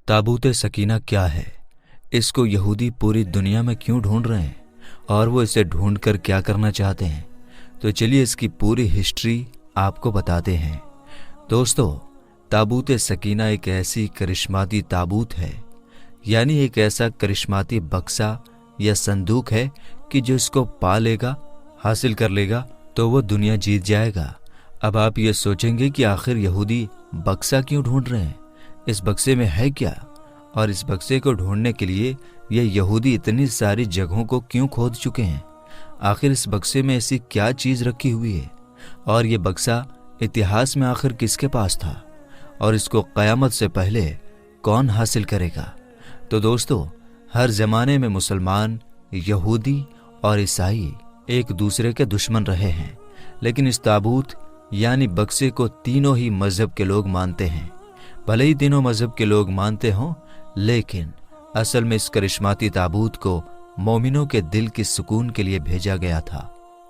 ताबूत सकीना क्या है, इसको यहूदी पूरी दुनिया में क्यों ढूंढ रहे हैं और वो इसे ढूंढकर क्या करना चाहते हैं, तो चलिए इसकी पूरी हिस्ट्री आपको बताते हैं। दोस्तों, ताबूत सकीना एक ऐसी करिश्माती ताबूत है, यानी एक ऐसा करिश्माती बक्सा या संदूक है कि जो इसको पा लेगा, हासिल कर लेगा तो वो दुनिया जीत जाएगा। अब आप ये सोचेंगे कि आखिर यहूदी बक्सा क्यों ढूंढ रहे हैं, इस बक्से में है क्या, और इस बक्से को ढूंढने के लिए ये यहूदी इतनी सारी जगहों को क्यों खोद चुके हैं। आखिर इस बक्से में ऐसी क्या चीज़ रखी हुई है, और ये बक्सा इतिहास में आखिर किसके पास था, और इसको क़यामत से पहले कौन हासिल करेगा। तो दोस्तों, हर ज़माने में मुसलमान, यहूदी और ईसाई एक दूसरे के दुश्मन रहे हैं, लेकिन इस ताबूत यानी बक्से को तीनों ही मज़हब के लोग मानते हैं। भले ही तीनों मज़हब के लोग मानते हों, लेकिन असल में इस करिश्माती ताबूत को मोमिनों के दिल की सुकून के लिए भेजा गया था।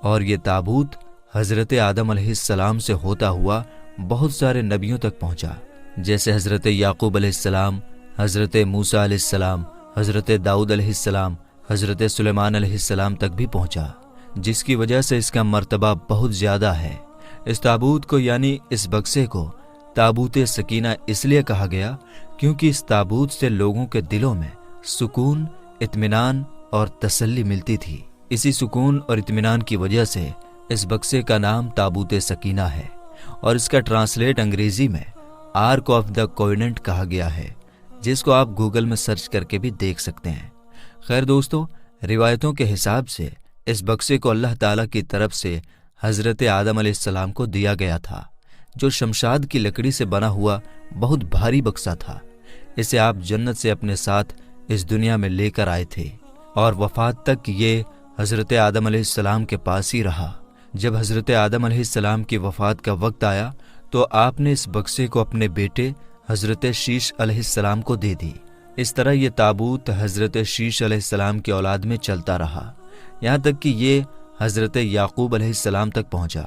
और ये ताबूत हज़रत आदम अलैहिस्सलाम से होता हुआ बहुत सारे नबियों तक पहुंचा, जैसे हज़रत याकूब अलैहिस्सलाम, हज़रत मूसा अलैहिस्सलाम, हज़रत दाऊद अलैहिस्सलाम, हज़रत सुलेमान अलैहिस्सलाम तक भी पहुंचा, जिसकी वजह से इसका मर्तबा बहुत ज़्यादा है। इस ताबूत को यानी इस बक्से को ताबूत सकीना इसलिए कहा गया क्योंकि इस ताबूत से लोगों के दिलों में सुकून, इत्मीनान और तसल्ली मिलती थी। इसी सुकून और इत्मीनान की वजह से इस बक्से का नाम ताबूत सकीना है, और इसका ट्रांसलेट अंग्रेजी में आर्क ऑफ द कोवेनेंट कहा गया है, जिसको आप गूगल में सर्च करके भी देख सकते हैं। खैर दोस्तों, रिवायतों के हिसाब से इस बक्से को अल्लाह ताला की तरफ से हज़रत आदम अलैहिस्सलाम को दिया गया था, जो शमशाद की लकड़ी से बना हुआ बहुत भारी बक्सा था। इसे आप जन्नत से अपने साथ इस दुनिया में लेकर आए थे, और वफात तक ये हज़रत आदम अलैहिस्सलाम के पास ही रहा। जब हज़रत आदम अलैहिस्सलाम की वफात का वक्त आया तो आपने इस बक्से को अपने बेटे हज़रत शीश अलैहिस्सलाम को दे दी। इस तरह ये ताबूत हज़रत शीश अलैहिस्सलाम की औलाद में चलता रहा, यहाँ तक कि ये हज़रत याकूब अलैहिस्सलाम तक पहुँचा,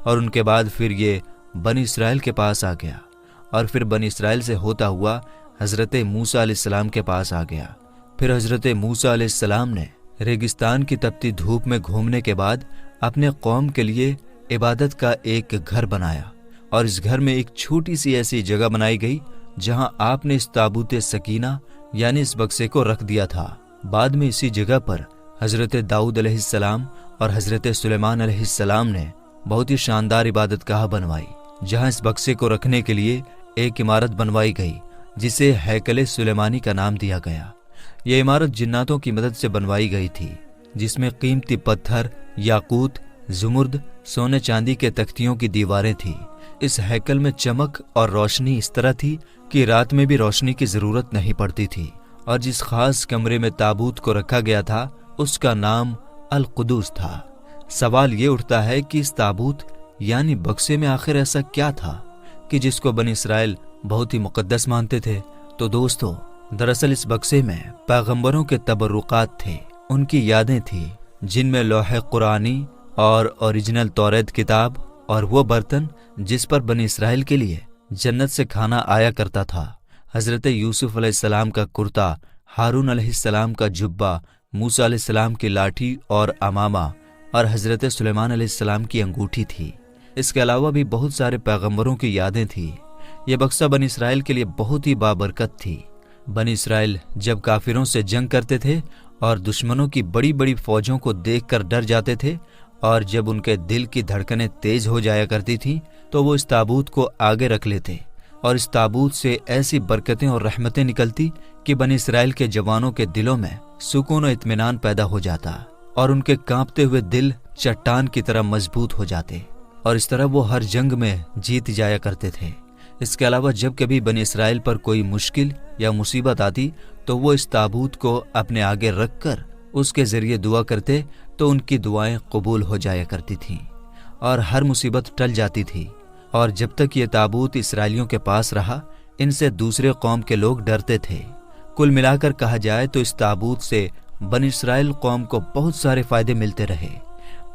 और उनके बाद फिर ये बनी इसराइल के पास आ गया, और फिर बनी इसराइल से होता हुआ हज़रत मूसा अलैहिस्सलाम के पास आ गया। फिर हज़रत मूसा अलैहिस्सलाम ने रेगिस्तान की तपती धूप में घूमने के बाद अपने कौम के लिए इबादत का एक घर बनाया, और इस घर में एक छोटी सी ऐसी जगह बनाई गई जहां आपने इस ताबूत सकीना यानी इस बक्से को रख दिया था। बाद में इसी जगह पर हज़रत दाऊद अलैहिस्सलाम और हज़रत सुलेमान अलैहिस्सलाम ने बहुत ही शानदार इबादतगाह बनवाई, जहां इस बक्से को रखने के लिए एक इमारत बनवाई गई, जिसे हैकल सुलेमानी का नाम दिया गया। यह इमारत जिन्नातों की मदद से बनवाई गई थी, जिसमें कीमती पत्थर, याकूत, जुमुर्द, सोने चांदी के तख्तियों की दीवारें थी। इस हैकल में चमक और रोशनी इस तरह थी कि रात में भी रोशनी की जरूरत नहीं पड़ती थी, और जिस खास कमरे में ताबूत को रखा गया था उसका नाम अल कुदूस था। सवाल ये उठता है कि इस ताबूत यानी बक्से में आखिर ऐसा क्या था कि जिसको बनी इसराइल बहुत ही मुकद्दस मानते थे। तो दोस्तों, दरअसल इस बक्से में पैगंबरों के तबर्रुकात थे, उनकी यादें थी, जिनमें लौह कुरानी और ओरिजिनल तौरेत किताब और वो बर्तन जिस पर बनी इसराइल के लिए जन्नत से खाना आया करता था, हज़रत यूसुफ अलैहिस्सलाम का कुर्ता, हारून अलैहिस्सलाम का जुब्बा, मूसा अलैहिस्सलाम की लाठी और अमामा, और हज़रत सुलेमान अलैहिस्सलाम की अंगूठी थी। इसके अलावा भी बहुत सारे पैगंबरों की यादें थी। ये बक्सा बनी इसराइल के लिए बहुत ही बाबरकत थी। बनी इसराइल जब काफिरों से जंग करते थे और दुश्मनों की बड़ी बड़ी फौजों को देखकर डर जाते थे, और जब उनके दिल की धड़कनें तेज हो जाया करती थी तो वो इस ताबूत को आगे रख लेते, और इस ताबूत से ऐसी बरकतें और रहमतें निकलती कि बनी इसराइल के जवानों के दिलों में सुकून और इत्मीनान पैदा हो जाता, और उनके कांपते हुए दिल चट्टान की तरह मजबूत हो जाते, और इस तरह वो हर जंग में जीत जाया करते थे। इसके अलावा जब कभी बनी इसराइल पर कोई मुश्किल या मुसीबत आती तो वो इस ताबूत को अपने आगे रखकर उसके जरिए दुआ करते, तो उनकी दुआएं कबूल हो जाया करती थीं और हर मुसीबत टल जाती थी। और जब तक ये ताबूत इसराइलियों के पास रहा, इनसे दूसरे कौम के लोग डरते थे। कुल मिलाकर कहा जाए तो इस ताबूत से बनी इसराइल कौम को बहुत सारे फायदे मिलते रहे,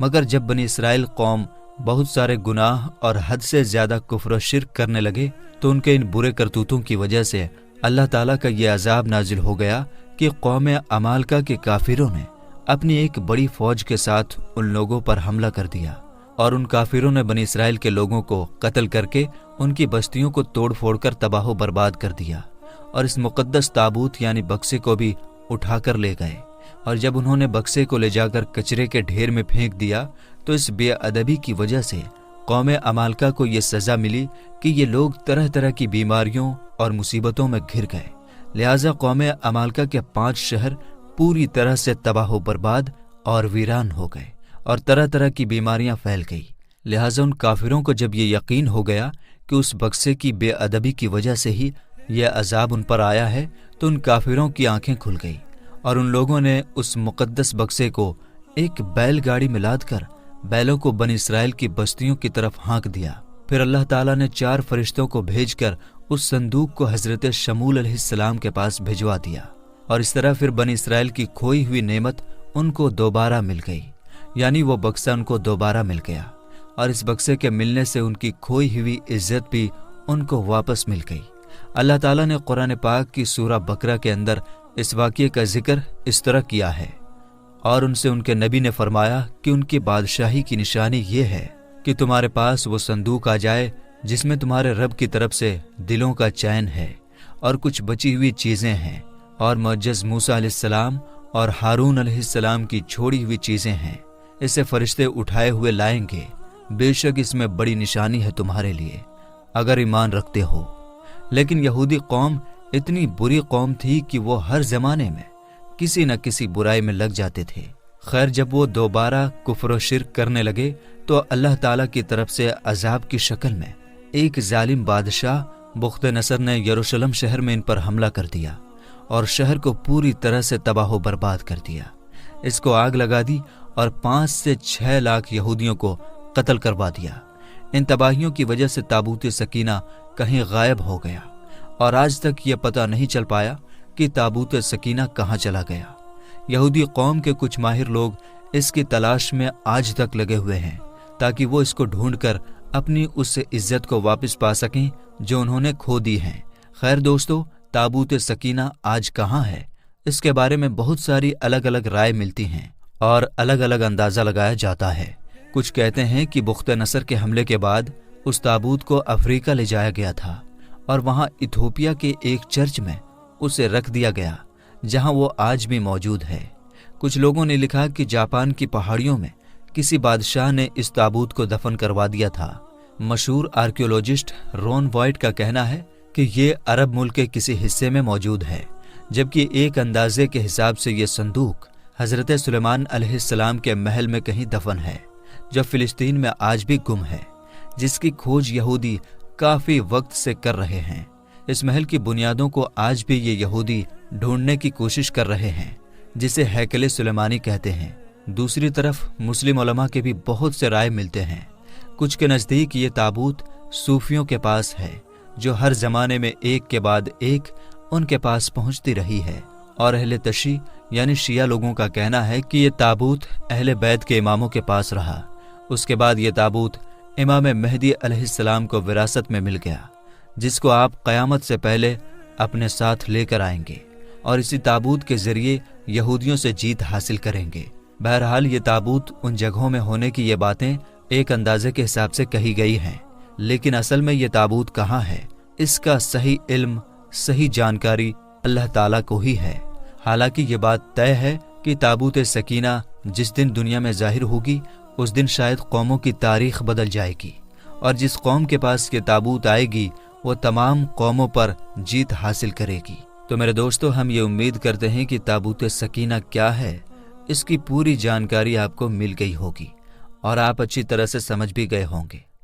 मगर जब बनी इसराइल कौम बहुत सारे गुनाह और हद से ज्यादा कुफ्र और शिर्क करने लगे तो उनके इन बुरे करतूतों की वजह से अल्लाह ताला का ये अजाब नाजिल हो गया कि कौम अमालका के काफिरों ने अपनी एक बड़ी फौज के साथ उन लोगों पर हमला कर दिया और उन काफिरों ने बनी इसराइल के लोगों को कत्ल करके उनकी बस्तियों को तोड़ फोड़ कर तबाह बर्बाद कर दिया और इस मुकद्दस ताबूत यानी बक्से को भी उठाकर ले गए। और जब उन्होंने बक्से को ले जाकर कचरे के ढेर में फेंक दिया तो इस बेअदबी की वजह से कौम अमालका को ये सजा मिली कि ये लोग तरह तरह की बीमारियों और मुसीबतों में घिर गए। लिहाजा कौम अमालका के 5 शहर पूरी तरह से तबाह बर्बाद और वीरान हो गए और तरह तरह की बीमारियां फैल गई। लिहाजा उन काफिरों को जब ये यकीन हो गया कि उस बक्से की बेअदबी की वजह से ही यह अजाब उन पर आया है तो उन काफिरों की आंखें खुल गई और उन लोगों ने उस मुकद्दस बक्से को एक बैलगाड़ी में लादकर बैलों को बनी इसराइल की बस्तियों की तरफ हाँक दिया। फिर अल्लाह ताला ने 4 फरिश्तों को भेजकर उस संदूक को हजरत शमूल अलैहिस्सलाम के पास भिजवा दिया और इस तरह फिर बनी इसराइल की खोई हुई नेमत उनको दोबारा मिल गई, यानी वो बक्सा उनको दोबारा मिल गया और इस बक्से के मिलने से उनकी खोई हुई इज्जत भी उनको वापस मिल गई। अल्लाह ताला ने कुरान पाक की सूरा बकरा के अंदर इस वाक़ये का जिक्र इस तरह किया है और उनसे उनके नबी ने फरमाया कि उनकी बादशाही की निशानी ये है कि तुम्हारे पास वो संदूक आ जाए जिसमें तुम्हारे रब की तरफ से दिलों का चैन है और कुछ बची हुई चीज़ें हैं और मुअज्जज़ मूसा अलैहिस्सलाम और हारून अलैहिस्सलाम की छोड़ी हुई चीज़ें हैं। इसे फरिश्ते उठाए हुए लाएंगे, बेशक इसमें बड़ी निशानी है तुम्हारे लिए अगर ईमान रखते हो। लेकिन यहूदी कौम इतनी बुरी कौम थी कि वो हर जमाने में किसी न किसी बुराई में लग जाते थे। खैर, जब वो दोबारा कुफ्र व शिर्क करने लगे तो अल्लाह ताला की तरफ से अजाब की शक्ल में एक जालिम बादशाह बुख्त-ए-नसर ने यरूशलेम शहर में इन पर हमला कर दिया और शहर को पूरी तरह से तबाह बर्बाद कर दिया। इसको आग लगा दी और 5 से 6 लाख यहूदियों को कत्ल करवा दिया। इन तबाहियों की वजह से ताबूत सकीना कहीं गायब हो गया और आज तक ये पता नहीं चल पाया कि ताबूत सकीना कहाँ चला गया। यहूदी कौम के कुछ माहिर लोग इसकी तलाश में आज तक लगे हुए हैं ताकि वो इसको ढूंढकर अपनी उस इज्जत को वापस पा सकें जो उन्होंने खो दी है। खैर दोस्तों, ताबूत सकीना आज कहाँ है, इसके बारे में बहुत सारी अलग अलग राय मिलती हैं और अलग अलग अंदाज़ा लगाया जाता है। कुछ कहते हैं कि बुख्त-ए-नसर के हमले के बाद उस ताबूत को अफ्रीका ले जाया गया था और वहाँ इथोपिया के एक चर्च में उसे रख दिया गया जहाँ वो आज भी मौजूद है। कुछ लोगों ने लिखा कि जापान की पहाड़ियों में किसी बादशाह ने इस ताबूत को दफन करवा दिया था। मशहूर आर्कियोलॉजिस्ट रॉन वॉइट का कहना है कि ये अरब मुल्क के किसी हिस्से में मौजूद है, जबकि एक अंदाजे के हिसाब से ये संदूक हजरत सुलेमान अलैहिस्सलाम के महल में कहीं दफन है जो फिलिस्तीन में आज भी गुम है, जिसकी खोज यहूदी काफी वक्त से कर रहे हैं। इस महल की बुनियादों को आज भी ये यहूदी ढूंढने की कोशिश कर रहे हैं, जिसे हैकले सुलेमानी कहते हैं। दूसरी तरफ मुस्लिम उलमा के भी बहुत से राय मिलते हैं। कुछ के नज़दीक ये ताबूत सूफियों के पास है जो हर जमाने में एक के बाद एक उनके पास पहुंचती रही है, और अहले तशी यानी शिया लोगों का कहना है कि ये ताबूत अहले बैत के इमामों के पास रहा। उसके बाद ये ताबूत इमाम महदी अलैहिस्सलाम को विरासत में मिल गया, जिसको आप क़यामत से पहले अपने साथ लेकर आएंगे और इसी ताबूत के जरिए यहूदियों से जीत हासिल करेंगे। बहरहाल ये ताबूत उन जगहों में होने की ये बातें एक अंदाजे के हिसाब से कही गई हैं, लेकिन असल में ये ताबूत कहाँ है, इसका सही इल्म, सही जानकारी अल्लाह ताला को ही है। हालांकि ये बात तय है कि ताबूत सकीना जिस दिन दुनिया में जाहिर होगी उस दिन शायद कौमों की तारीख बदल जाएगी और जिस कौम के पास ये ताबूत आएगी वो तमाम कौमों पर जीत हासिल करेगी। तो मेरे दोस्तों, हम ये उम्मीद करते हैं कि ताबूत सकीना क्या है इसकी पूरी जानकारी आपको मिल गई होगी और आप अच्छी तरह से समझ भी गए होंगे।